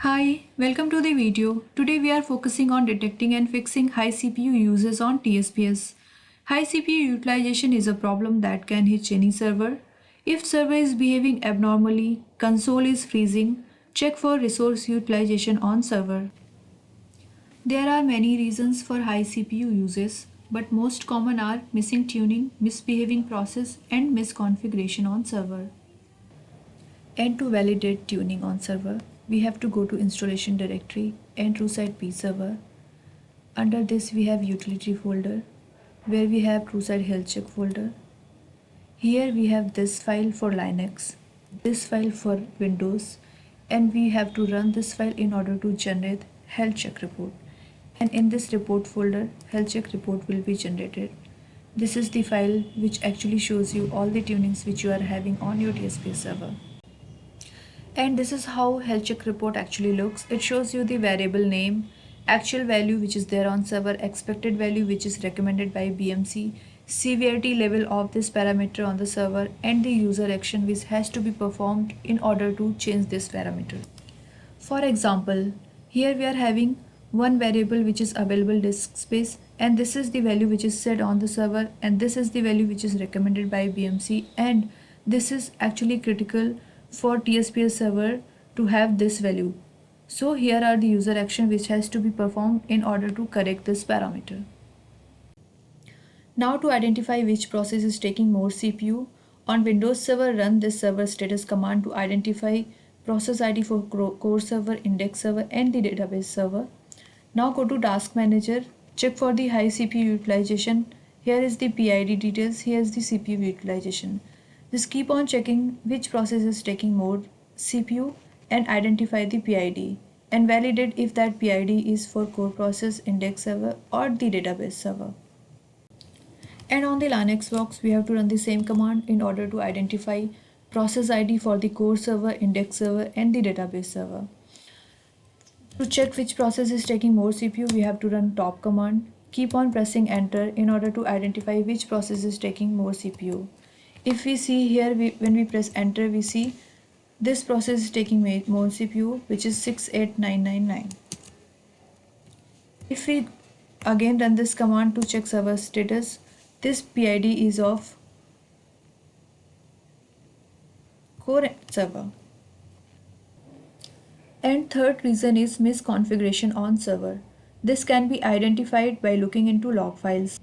Hi, welcome to the video. Today we are focusing on detecting and fixing high CPU uses on TSPS. High CPU utilization is a problem that can hit any server. If server is behaving abnormally, console is freezing, check for resource utilization on server. There are many reasons for high CPU uses, but most common are missing tuning, misbehaving process, and misconfiguration on server. And to validate tuning on server, we have to go to installation directory and TrueSight P server. Under this we have utility folder where we have TrueSight health check folder. Here we have this file for Linux, this file for Windows, and we have to run this file in order to generate health check report. And in this report folder, health check report will be generated. This is the file which actually shows you all the tunings which you are having on your TSPS server. And this is how health check report actually looks. It shows you the variable name, actual value which is there on server, expected value which is recommended by BMC, severity level of this parameter on the server, and the user action which has to be performed in order to change this parameter. For example, here we are having one variable which is available disk space, and this is the value which is set on the server, and this is the value which is recommended by BMC, and this is actually critical for TSPS server to have this value. So here are the user action which has to be performed in order to correct this parameter. Now to identify which process is taking more CPU, on Windows Server run this server status command to identify process ID for core server, index server, and the database server. Now go to task manager, check for the high CPU utilization. Here is the PID details, here is the CPU utilization. Just keep on checking which process is taking more CPU and identify the PID and validate if that PID is for core process, index server, or the database server. And on the Linux box, we have to run the same command in order to identify process ID for the core server, index server, and the database server. To check which process is taking more CPU, we have to run top command. Keep on pressing enter in order to identify which process is taking more CPU. If we see here, when we press enter, we see this process is taking more CPU, which is 68999. If we again run this command to check server status, this PID is of core server. And third reason is misconfiguration on server. This can be identified by looking into log files.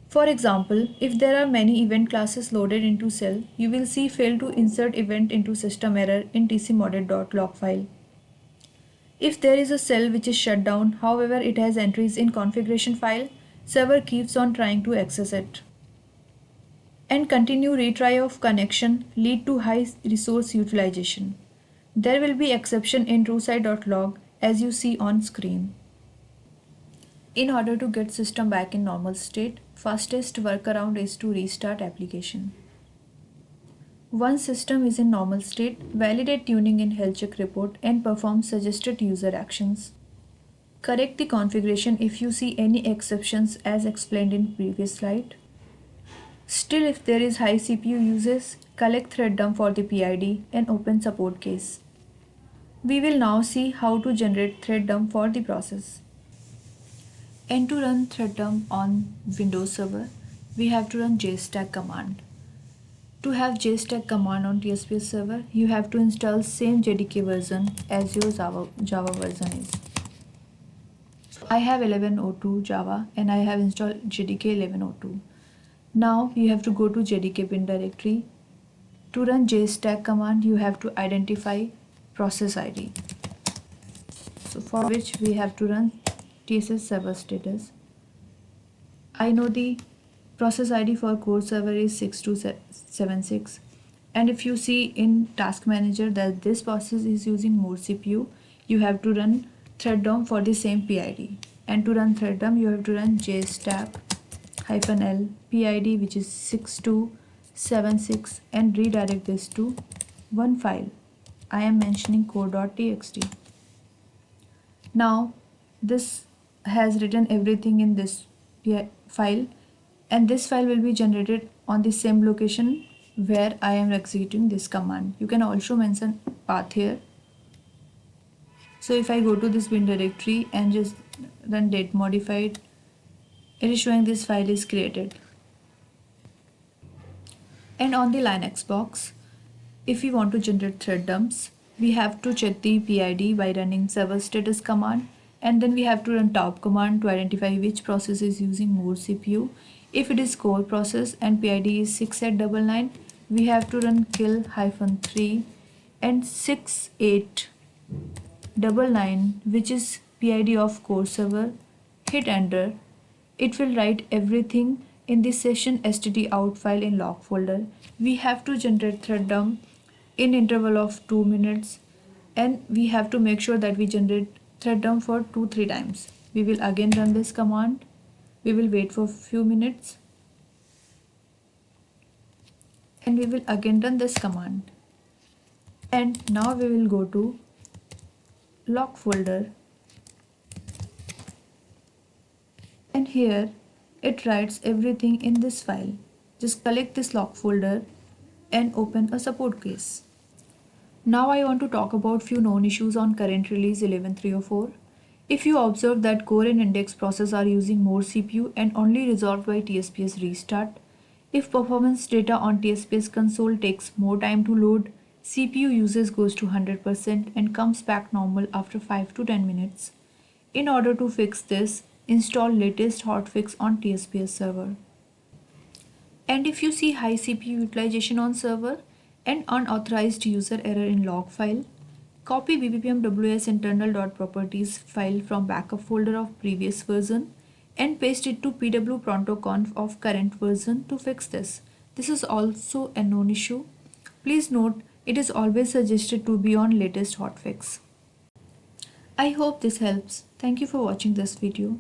For example, if there are many event classes loaded into cell, you will see fail to insert event into system error in tcmodel.log file. If there is a cell which is shut down, however it has entries in configuration file, server keeps on trying to access it. And continue retry of connection lead to high resource utilization. There will be exception in TrueSight.log as you see on screen. In order to get system back in normal state, fastest workaround is to restart application. Once system is in normal state, validate tuning in health check report and perform suggested user actions. Correct the configuration if you see any exceptions as explained in previous slide. Still, if there is high CPU uses, collect thread dump for the PID and open support case. We will now see how to generate thread dump for the process. And to run thread dump on Windows Server, we have to run jstack command. To have jstack command on TSPS server, you have to install same JDK version as your Java version is. I have 1102 Java and I have installed JDK 1102. Now you have to go to JDK bin directory. To run jstack command, you have to identify process ID. So for which we have to run TSS server status. I know the process ID for core server is 6276, and if you see in task manager that this process is using more CPU, you have to run thread dump for the same PID, and to run thread dump you have to run jstack -l PID which is 6276 and redirect this to one file. I am mentioning core.txt. Now this has written everything in this file, and this file will be generated on the same location where I am executing this command. You can also mention path here. So if I go to this bin directory and just run date modified, it is showing this file is created. And on the Linux box, if we want to generate thread dumps, we have to check the PID by running server status command, and then we have to run top command to identify which process is using more CPU. If it is core process and PID is 6899, we have to run kill-3 and 6899, which is PID of core server. Hit enter. It will write everything in the session std out file in log folder. We have to generate thread dump in interval of 2 minutes, and we have to make sure that we generate thread dump for 2-3 times. We will again run this command. We will wait for few minutes and we will again run this command. And now we will go to log folder, and here it writes everything in this file. Just select this log folder and open a support case. Now I want to talk about few known issues on current release 11.304. If you observe that core and index process are using more CPU and only resolved by TSPS restart, if performance data on TSPS console takes more time to load, CPU usage goes to 100% and comes back normal after 5 to 10 minutes. In order to fix this, install latest hotfix on TSPS server. And if you see high CPU utilization on server and unauthorized user error in log file, copy bppmws internal.properties file from backup folder of previous version and paste it to pwProntoConf of current version to fix this. This is also a known issue. Please note, it is always suggested to be on latest hotfix. I hope this helps. Thank you for watching this video.